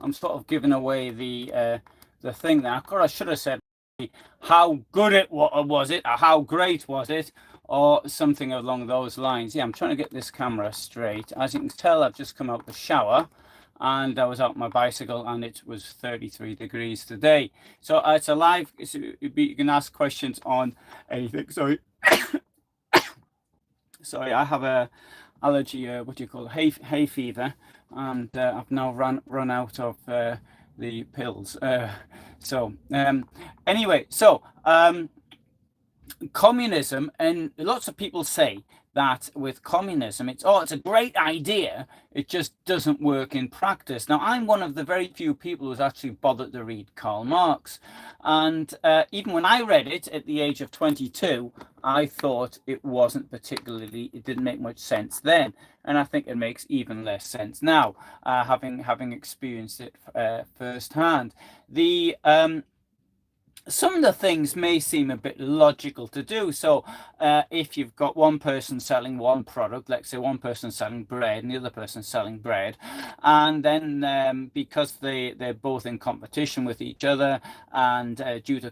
I'm sort of giving away the thing there. I should have said how good it was it, or how great was it, or something along those lines. Yeah, I'm trying to get this camera straight. As you can tell, I've just come out the shower and I was out on my bicycle and it was 33 degrees today. So it's a live, so you can ask questions on anything. Sorry. Sorry, I have a allergy, what do you call it? Hay fever, and I've now run out of the pills. Anyway, communism, and lots of people say that with communism it's a great idea, it just doesn't work in practice. Now, I'm one of the very few people who's actually bothered to read Karl Marx, and even when I read it at the age of 22, I thought it didn't make much sense then, and I think it makes even less sense now, having experienced it firsthand. Some of the things may seem a bit logical to do. So if you've got one person selling one product, let's say one person selling bread and the other person selling bread, and then because they're both in competition with each other, and due to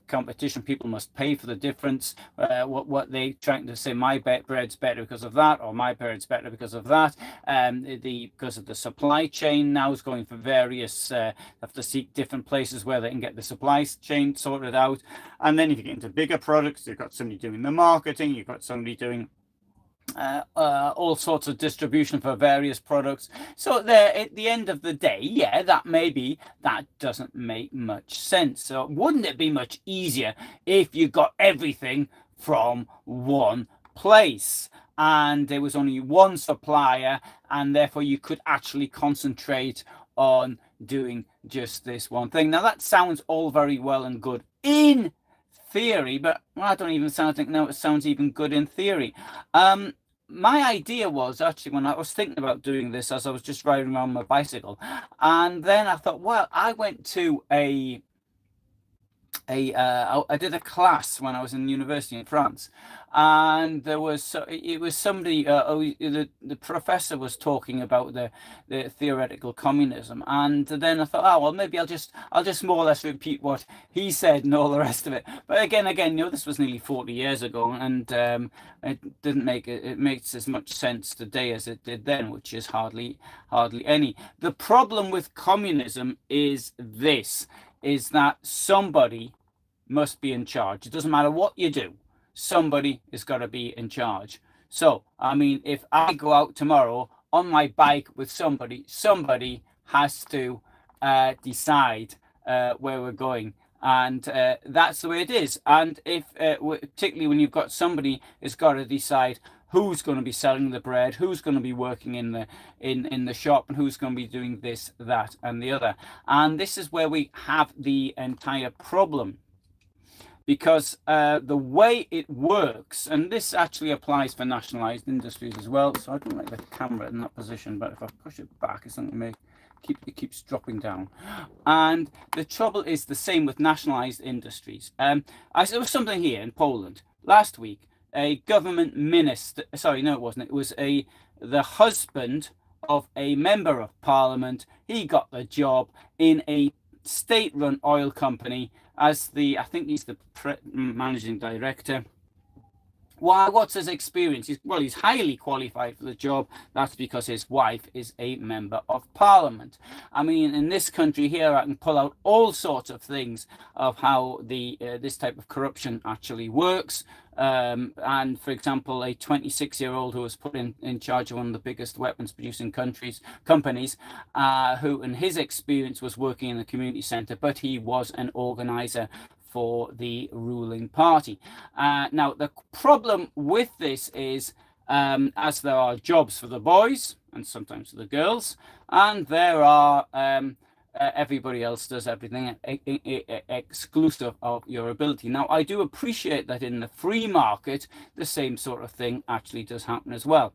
competition, people must pay for the difference. What they trying to say, my bread's better because of that, or my bread's better because of that. Because of the supply chain now is going for various, have to seek different places where they can get the supply chain sorted out. And then if you get into bigger products, you've got somebody doing the marketing, you've got somebody doing all sorts of distribution for various products. So there, at the end of the day, yeah, that doesn't make much sense. So wouldn't it be much easier if you got everything from one place and there was only one supplier, and therefore you could actually concentrate on doing just this one thing? Now, that sounds all very well and good in theory, but I don't even think now it sounds even good in theory. My idea was actually, when I was thinking about doing this, as I was just riding around my bicycle, and then I thought, well, I went to I did a class when I was in university in France, and it was somebody, the professor was talking about the theoretical communism, and then I thought, oh well, maybe I'll just more or less repeat what he said and all the rest of it. But again, this was nearly 40 years ago, and it didn't make it makes as much sense today as it did then, which is hardly any. The problem with communism is that somebody must be in charge. It doesn't matter what you do, somebody is got to be in charge. So, I mean, if I go out tomorrow on my bike with somebody has to decide where we're going. And that's the way it is. And if, particularly when you've got somebody who's got to decide who's going to be selling the bread, who's going to be working in the shop, and who's going to be doing this, that, and the other. And this is where we have the entire problem, because the way it works, and this actually applies for nationalized industries as well. So I don't like the camera in that position, but if I push it back, it's something to it keeps dropping down. And the trouble is the same with nationalized industries. There was something here in Poland last week. A government minister, sorry, no, it wasn't. It was the husband of a member of parliament. He got the job in a state-run oil company as I think he's the managing director. Why? What's his experience? He's highly qualified for the job. That's because his wife is a member of parliament. I mean, in this country here, I can pull out all sorts of things of how this type of corruption actually works. And for example, a 26-year-old who was put in charge of one of the biggest weapons producing companies, who in his experience was working in the community center, but he was an organizer for the ruling party. Now, the problem with this is, as there are jobs for the boys and sometimes for the girls, and there are everybody else does everything exclusive of your ability. Now, I do appreciate that in the free market, the same sort of thing actually does happen as well.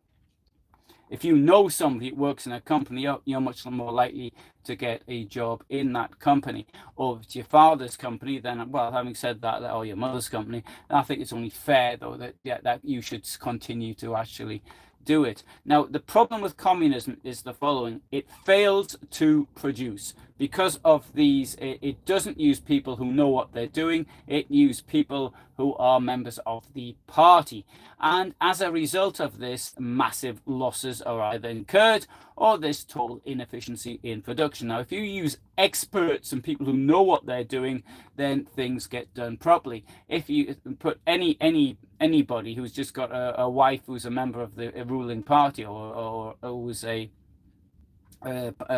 If you know somebody who works in a company, you're much more likely to get a job in that company. Or if it's your father's company, then, well, having said that, or your mother's company, I think it's only fair, though, that you should continue to actually do it. Now, the problem with communism is the following: it fails to produce because of these. It doesn't use people who know what they're doing. It uses people who are members of the party. And as a result of this, massive losses are either incurred or there's total inefficiency in production. Now, if you use experts and people who know what they're doing, then things get done properly. If you put anybody who's just got a wife who's a member of the ruling party, or who's a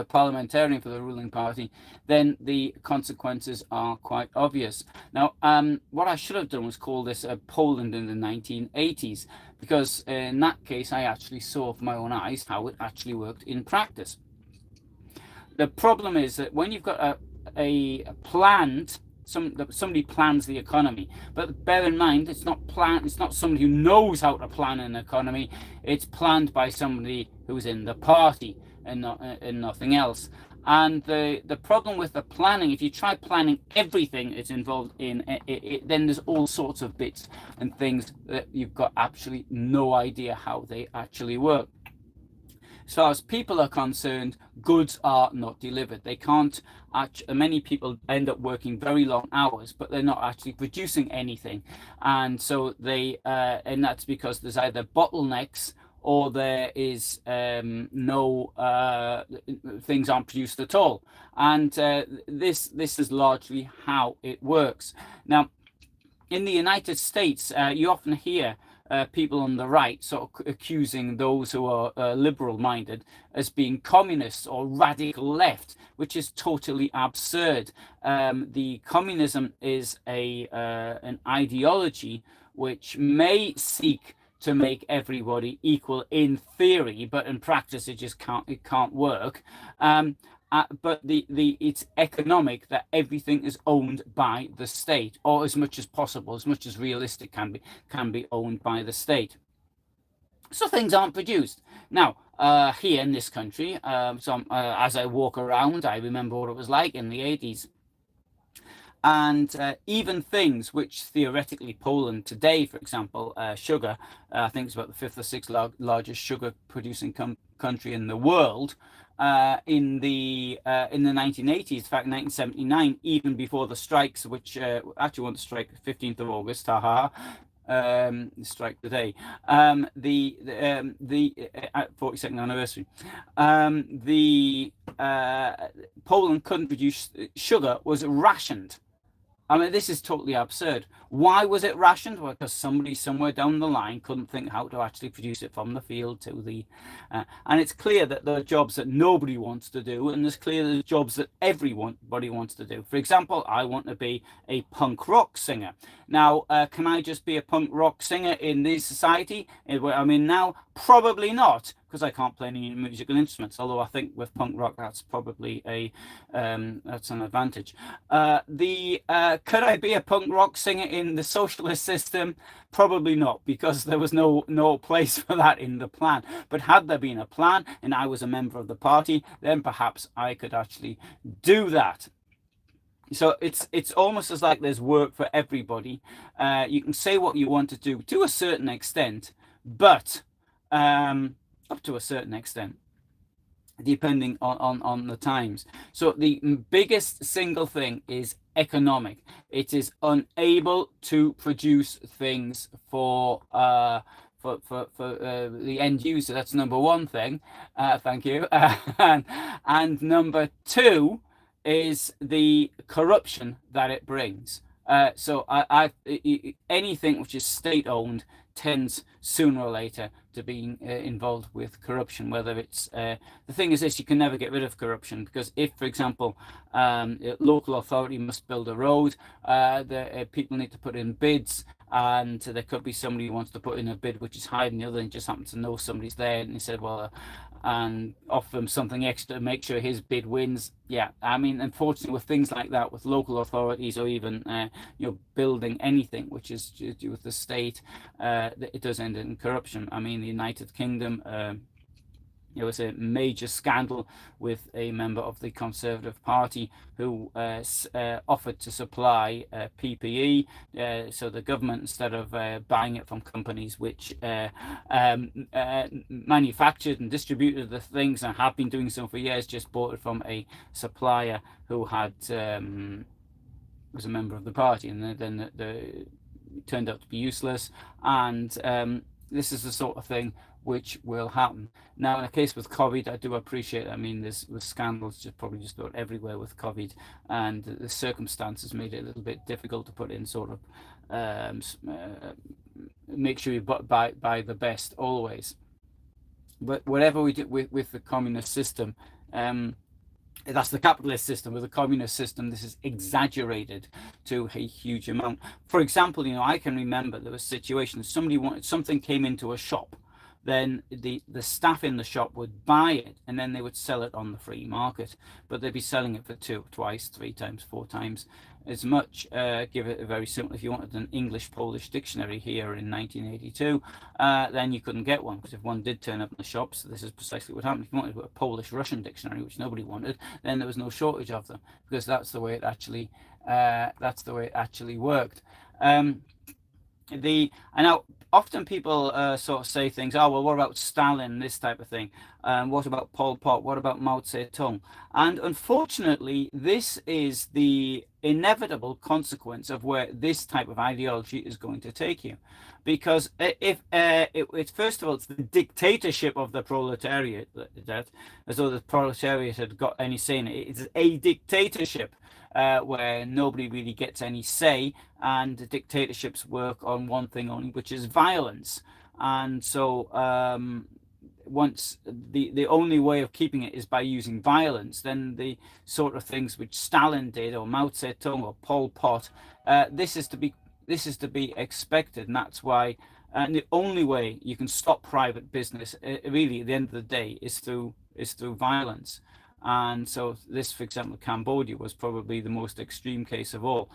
parliamentarian for the ruling party, then the consequences are quite obvious. Now, what I should have done was call this Poland in the 1980s, because in that case, I actually saw with my own eyes how it actually worked in practice. The problem is that when you've got a planned, somebody plans the economy, but bear in mind, it's not planned. It's not somebody who knows how to plan an economy. It's planned by somebody who's in the party and nothing else. And the problem with the planning, if you try planning everything it's involved in, then there's all sorts of bits and things that you've got absolutely no idea how they actually work. As far as people are concerned, goods are not delivered. They can't many people end up working very long hours, but they're not actually producing anything. And so and that's because there's either bottlenecks, or there is no things aren't produced at all. And this is largely how it works. Now, in the United States, you often hear people on the right sort of accusing those who are liberal-minded as being communists or radical left, which is totally absurd. The communism is an ideology which may seek to make everybody equal in theory, but in practice it just can't work. But it's economic, that everything is owned by the state, or as much as possible, as much as realistic can be owned by the state. So things aren't produced. Now, here in this country, as I walk around, I remember what it was like in the 80s. And even things which theoretically Poland today, for example, sugar, I think it's about the fifth or sixth largest sugar producing country in the world. In the 1980s, in fact 1979, even before the strikes, which actually went to strike 15th of August, strike today, the 42nd anniversary, Poland couldn't produce sugar, was rationed. I mean, this is totally absurd. Why was it rationed? Well, because somebody somewhere down the line couldn't think how to actually produce it from the field to the... and it's clear that there are jobs that nobody wants to do, and there's clearly jobs that everybody wants to do. For example, I want to be a punk rock singer. Now, can I just be a punk rock singer in this society where I'm in now? Probably not, because I can't play any musical instruments. Although I think with punk rock, that's probably that's an advantage. Could I be a punk rock singer in the socialist system? Probably not, because there was no place for that in the plan. But had there been a plan and I was a member of the party, then perhaps I could actually do that. So it's almost as like there's work for everybody. You can say what you want to do to a certain extent, but up to a certain extent, depending on the times. So the biggest single thing is economic. It is unable to produce things for the end user. That's number one thing. Thank you. And number two is the corruption that it brings. So anything which is state-owned tends sooner or later to be involved with corruption. Whether it's the thing is this: you can never get rid of corruption, because if, for example, local authority must build a road, the people need to put in bids, and there could be somebody who wants to put in a bid which is higher than the other, and just happens to know somebody's there, and he said, well, and offer him something extra to make sure his bid wins. Yeah, I mean, unfortunately, with things like that, with local authorities, or even building anything which is to do with the state, it does end in corruption. I mean, the United Kingdom, there was a major scandal with a member of the Conservative Party who offered to supply PPE. So the government, instead of buying it from companies which manufactured and distributed the things and have been doing so for years, just bought it from a supplier who had was a member of the party, and then it turned out to be useless. And this is the sort of thing which will happen. Now, in a case with COVID, I do appreciate, I mean, there's scandals probably just about everywhere with COVID, and the circumstances made it a little bit difficult to put in sort of make sure you buy the best always. But whatever we do with the communist system, that's the capitalist system. With the communist system, this is exaggerated to a huge amount. For example, I can remember there was situations, somebody wanted something, came into a shop, then the staff in the shop would buy it and then they would sell it on the free market, but they'd be selling it for twice, 3 times, 4 times as much. Give it a very simple, if you wanted an English-Polish dictionary here in 1982, then you couldn't get one, because if one did turn up in the shops, this is precisely what happened. If you wanted a Polish-Russian dictionary, which nobody wanted, then there was no shortage of them, because that's the way it actually worked. And now often people sort of say things, oh well, what about Stalin, this type of thing, what about Pol Pot, what about Mao Zedong? And unfortunately, this is the inevitable consequence of where this type of ideology is going to take you, because if it's first of all, it's the dictatorship of the proletariat, that as though the proletariat had got any say in it. It's a dictatorship where nobody really gets any say, and the dictatorships work on one thing only, which is violence. And so once the only way of keeping it is by using violence, then the sort of things which Stalin did, or Mao Zedong, or Pol Pot, this is to be expected. And that's why, and the only way you can stop private business, really at the end of the day, is through violence. And so this, for example, Cambodia was probably the most extreme case of all,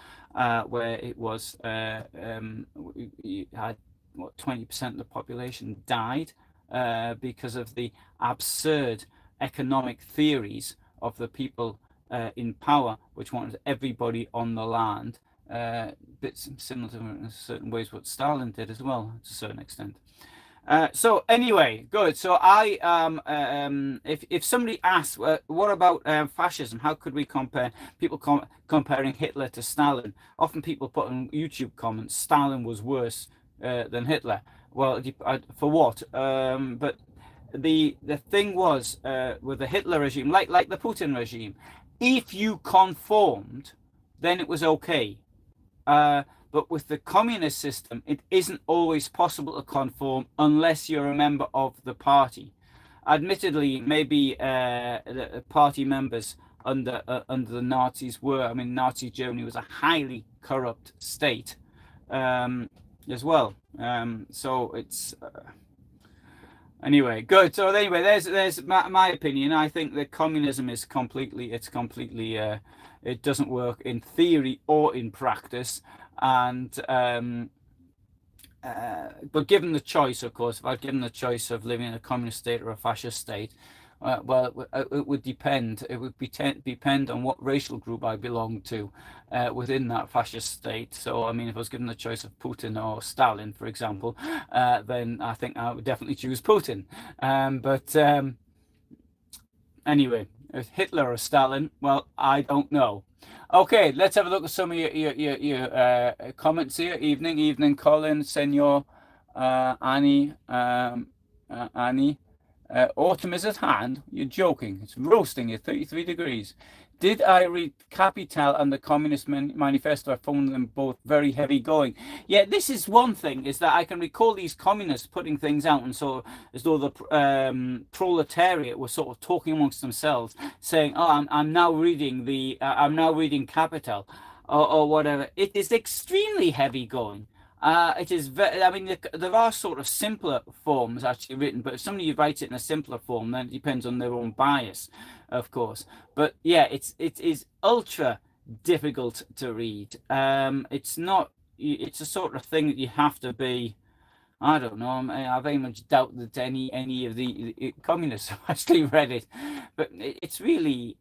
where it was you had 20% of the population died because of the absurd economic theories of the people in power, which wanted everybody on the land. Bits similar to, in certain ways, what Stalin did as well, to a certain extent. So anyway, good. So if somebody asks, what about fascism? How could we compare people comparing Hitler to Stalin? Often people put in YouTube comments, Stalin was worse than Hitler. Well, for what? But the thing was with the Hitler regime, like the Putin regime, if you conformed, then it was okay. But with the communist system, it isn't always possible to conform unless you're a member of the party. Admittedly, maybe the party members under the Nazis were. I mean, Nazi Germany was a highly corrupt state as well. So it's anyway good. So anyway, there's my opinion. I think that communism is completely it doesn't work in theory or in practice. And but given the choice, of course, if I'd given the choice of living in a communist state or a fascist state, well, it would depend. It would depend on what racial group I belonged to within that fascist state. So, I mean, if I was given the choice of Putin or Stalin, for example, then I think I would definitely choose Putin. But anyway, if Hitler or Stalin, well, I don't know. Okay, let's have a look at some of your comments here. Evening, Colin, Senor, Annie, Annie. Autumn is at hand. You're joking. It's roasting at 33 degrees. Did I read Capital and the Communist Manifesto? I found them both very heavy going. Yeah, this is one thing, is that I can recall these communists putting things out, and so as though the proletariat were sort of talking amongst themselves, saying, "Oh, I'm now reading Capital," or whatever. It is extremely heavy going. It is very, I mean, there are sort of simpler forms actually written, but if somebody writes it in a simpler form, then it depends on their own bias, of course. But yeah, it is ultra difficult to read. It's not, it's a sort of thing that you have to be, I don't know. I very much doubt that any of the communists have actually read it, but it's really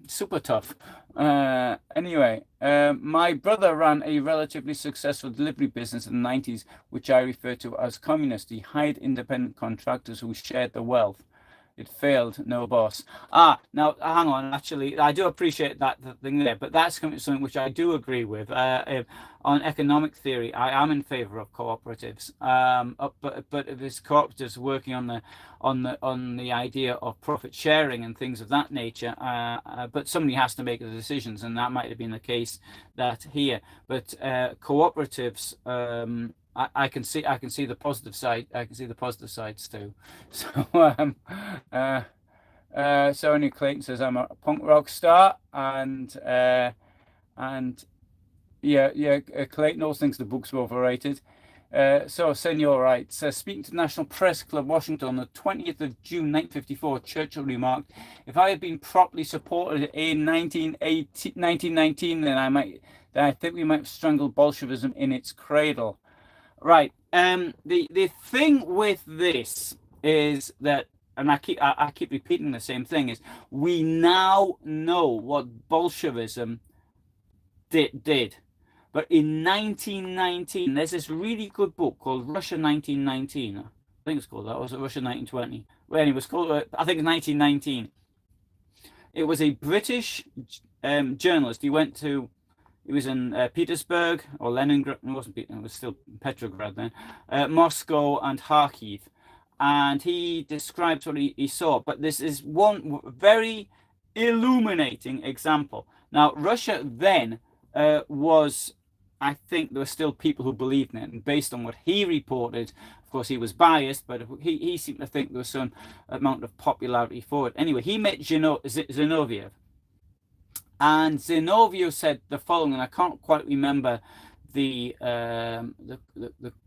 super tough. Anyway, my brother ran a relatively successful delivery business in the 90s, which I refer to as communist. He hired independent contractors who shared the wealth. It failed, no boss. Now hang on. Actually, I do appreciate that thing there, but that's something which I do agree with. On economic theory, I am in favour of cooperatives. But if it's cooperatives working on the idea of profit sharing and things of that nature, but somebody has to make the decisions, and that might have been the case that here. But cooperatives. I can see the positive side. I can see the positive sides too. So so anyway, Clayton says I'm a punk rock star, and yeah, Clayton also thinks the books were overrated. So Senor writes, speaking to the National Press Club, Washington, on the 20th of June, 1954, Churchill remarked, "If I had been properly supported in 1919, then I think we might have strangled Bolshevism in its cradle." Right. The thing with this is that, and I keep repeating the same thing, is we now know what Bolshevism did. But in 1919, there's this really good book called Russia 1919. I think it's called that. Or was it Russia 1920? Well, anyway, it was called, I think it's 1919. It was a British journalist. He was in Petersburg or Leningrad. It wasn't Petersburg, it was still Petrograd then. Moscow and Kharkiv. And he describes what he saw. But this is one very illuminating example. Now, Russia then was, I think there were still people who believed in it. And based on what he reported, of course, he was biased, but he seemed to think there was some amount of popularity for it. Anyway, he met Zinoviev. And Zinoviev said the following, and I can't quite remember the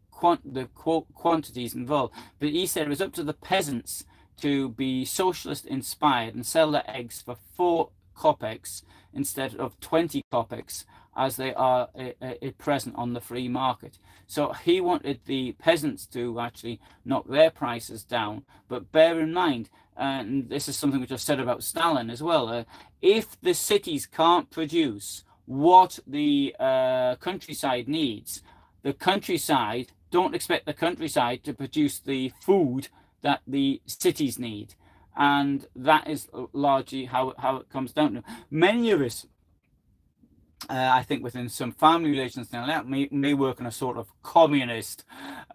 quantities involved, but he said it was up to the peasants to be socialist inspired and sell their eggs for 4 kopecks instead of 20 kopecks as they are at present on the free market. So he wanted the peasants to actually knock their prices down. But bear in mind, and this is something which I've said about Stalin as well, if the cities can't produce what the countryside needs, the countryside, don't expect the countryside to produce the food that the cities need. And that is largely how it comes down to. Many of us, I think within some family relations now, that may work on a sort of communist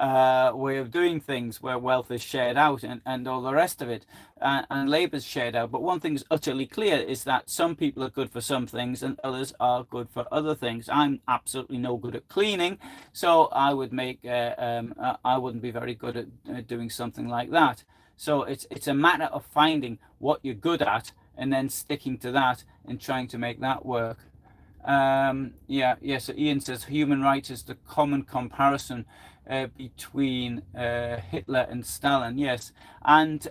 way of doing things where wealth is shared out and all the rest of it, and labour is shared out. But one thing is utterly clear is that some people are good for some things and others are good for other things. I'm absolutely no good at cleaning, so I wouldn't be very good at doing something like that. So it's a matter of finding what you're good at and then sticking to that and trying to make that work. So Ian says human rights is the common comparison between Hitler and Stalin. Yes, and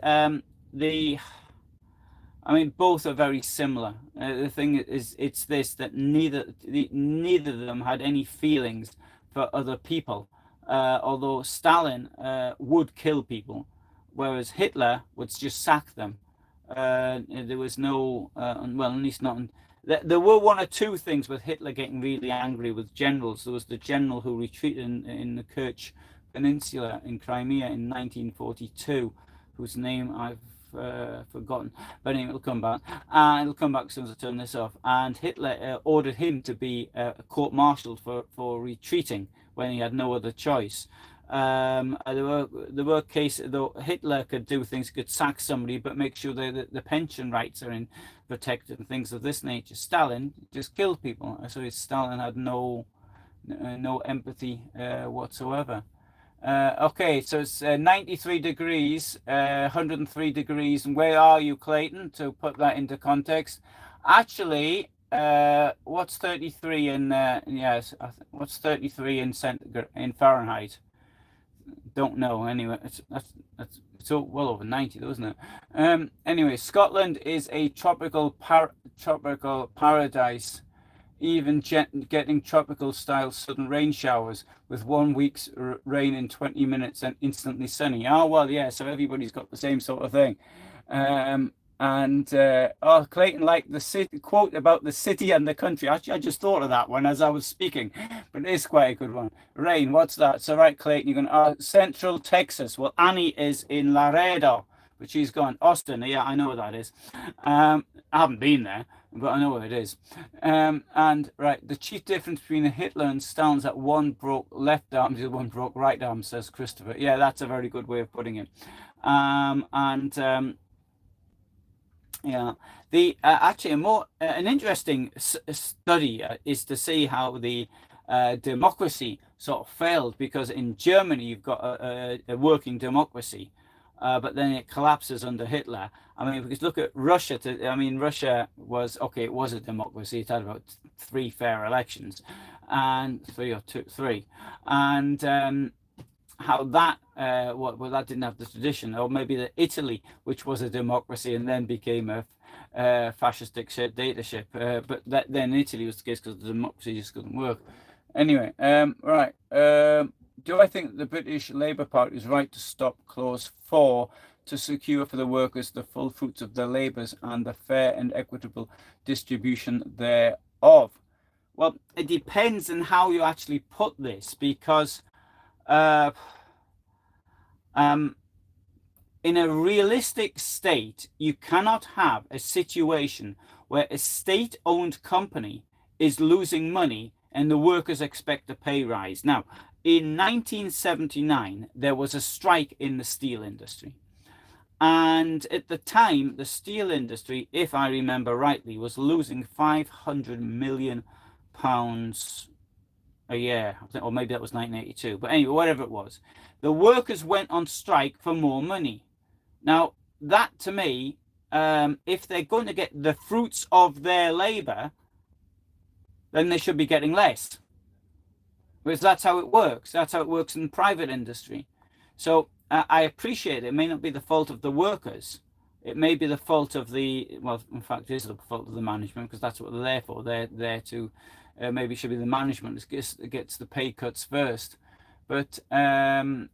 both are very similar. The thing is, it's this, that neither of them had any feelings for other people, although Stalin would kill people, whereas Hitler would just sack them. There was no, well, at least not. There were 1 or 2 things with Hitler getting really angry with generals. There was the general who retreated in the Kerch Peninsula in Crimea in 1942, whose name I've forgotten. But anyway, it'll come back. It'll come back as soon as I turn this off. And Hitler ordered him to be court-martialed for retreating when he had no other choice. There were cases, though Hitler could do things, could sack somebody, but make sure that the pension rights are protected and things of this nature. Stalin just killed people, so Stalin had no empathy whatsoever. Okay, so it's 93 degrees, 103 degrees, and where are you, Clayton, to put that into context? Actually, what's 33 in what's 33 in centigrade, in Fahrenheit? Don't know. Anyway, it's all well over 90 though, isn't it? Anyway, Scotland is a tropical paradise even getting tropical style sudden rain showers with 1 week's rain in 20 minutes and instantly sunny. Oh, well, yeah, so everybody's got the same sort of thing. Oh, Clayton, like the city quote about the city and the country. Actually, I just thought of that one as I was speaking, but it is quite a good one. Rain, what's that? So, right, Clayton, you're going, Central Texas. Well, Annie is in Laredo, but she's gone, Austin. Yeah, I know where that is. I haven't been there, but I know where it is. And right, the chief difference between a Hitler and Stalin is that one broke left arm, the other one broke right arm, says Christopher. Yeah, that's a very good way of putting it. Yeah, the actually a more an interesting study is to see how the democracy sort of failed, because in Germany you've got a working democracy, but then it collapses under Hitler. I mean, because look at Russia. I mean, Russia was okay. It was a democracy. It had about three fair elections, and three, and how that well, that didn't have the tradition, or maybe the Italy, which was a democracy and then became a fascist dictatorship, but that then Italy was the case because the democracy just couldn't work. Anyway, right, do I think the British Labour Party is right to stop clause 4 to secure for the workers the full fruits of their labours and the fair and equitable distribution thereof? Well, it depends on how you actually put this, because in a realistic state, you cannot have a situation where a state-owned company is losing money and the workers expect a pay rise. Now, in 1979, there was a strike in the steel industry. And at the time, the steel industry, if I remember rightly, was losing £500 million a year, or maybe that was 1982. But anyway, whatever it was, the workers went on strike for more money. Now, that to me, if they're going to get the fruits of their labor, then they should be getting less. Because that's how it works. That's how it works in the private industry. So I appreciate it. It may not be the fault of the workers. It may be the fault of the, well, in fact, it is the fault of the management, because that's what they're there for. They're there to, maybe it should be the management that gets the pay cuts first. But I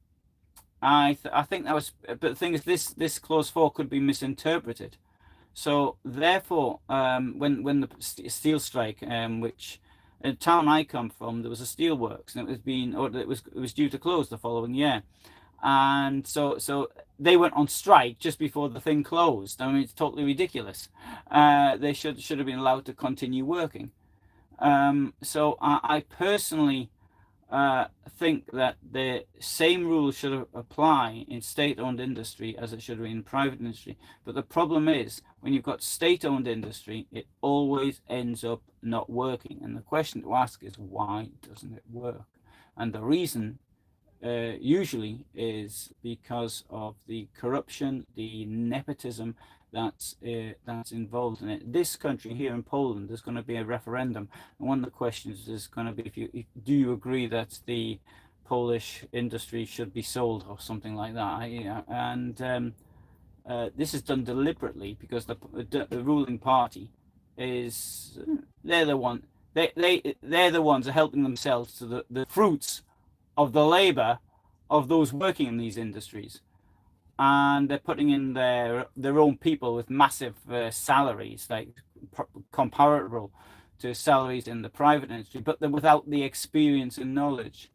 think that was, but the thing is, this clause 4 could be misinterpreted. So therefore, when the steel strike, which in the town I come from, there was a steel works, and it was due to close the following year, and so they went on strike just before the thing closed. I mean, it's totally ridiculous. They should have been allowed to continue working. So I personally think that the same rules should apply in state-owned industry as it should in private industry. But the problem is, when you've got state-owned industry, it always ends up not working. And the question to ask is, why doesn't it work? And the reason usually is because of the corruption, the nepotism that's involved in it. This country here in Poland, there's going to be a referendum, and one of the questions is going to be, do you agree that the Polish industry should be sold or something like that? And this is done deliberately because the ruling party is they're the ones are helping themselves to the fruits of the labor of those working in these industries, and they're putting in their own people with massive salaries, like comparable to salaries in the private industry, but they're without the experience and knowledge.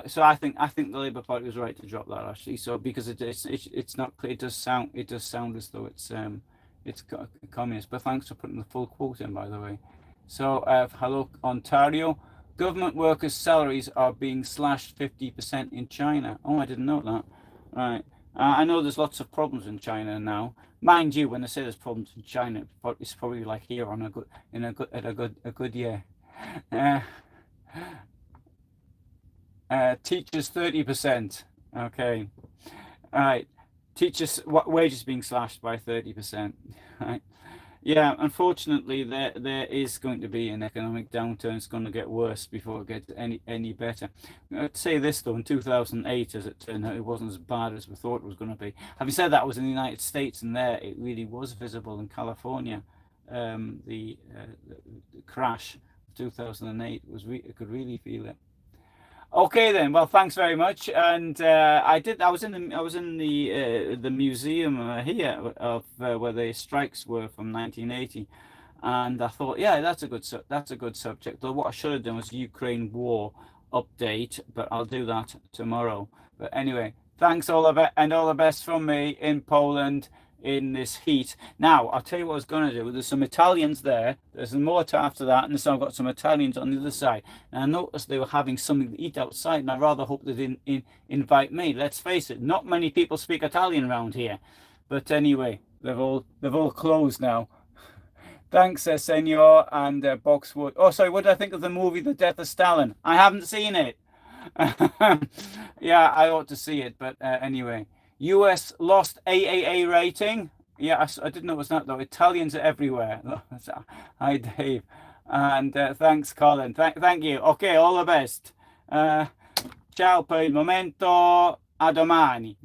So I think the Labour Party was right to drop that, actually. So because it's not clear, it does sound as though it's communist. But thanks for putting the full quote in, by the way. So hello, Ontario. Government workers' salaries are being slashed 50% in China. Oh, I didn't know that. Right. I know there's lots of problems in China now. Mind you, when I say there's problems in China, it's probably like here on a good year. Teachers 30%. Okay. All right. Teachers wages being slashed by 30%. Right. Yeah, unfortunately, there is going to be an economic downturn. It's going to get worse before it gets any better. I'd say this, though, in 2008, as it turned out, it wasn't as bad as we thought it was going to be. Having said that, I was in the United States, and there it really was visible in California. The crash 2008. I could really feel it. Okay then. Well, thanks very much. And I was in the museum here of where the strikes were from 1980, and I thought, yeah, that's a good subject. Though what I should have done was Ukraine war update, but I'll do that tomorrow. But anyway, thanks all of it, and all the best from me in Poland in this heat. Now, I'll tell you what I was going to do. There's some Italians there. There's more to after that, and so I've got some Italians on the other side. And I noticed they were having something to eat outside, and I rather hope they didn't invite me. Let's face it, not many people speak Italian around here. But anyway, they've all closed now. Thanks, Senor and Boxwood. Oh, sorry, what did I think of the movie The Death of Stalin? I haven't seen it. Yeah, I ought to see it, but anyway. US lost AAA rating. Yeah, I didn't know it was that though. Italians are everywhere. Hi, Dave. And thanks, Colin. Thank you. Okay, all the best. Ciao per il momento. A domani.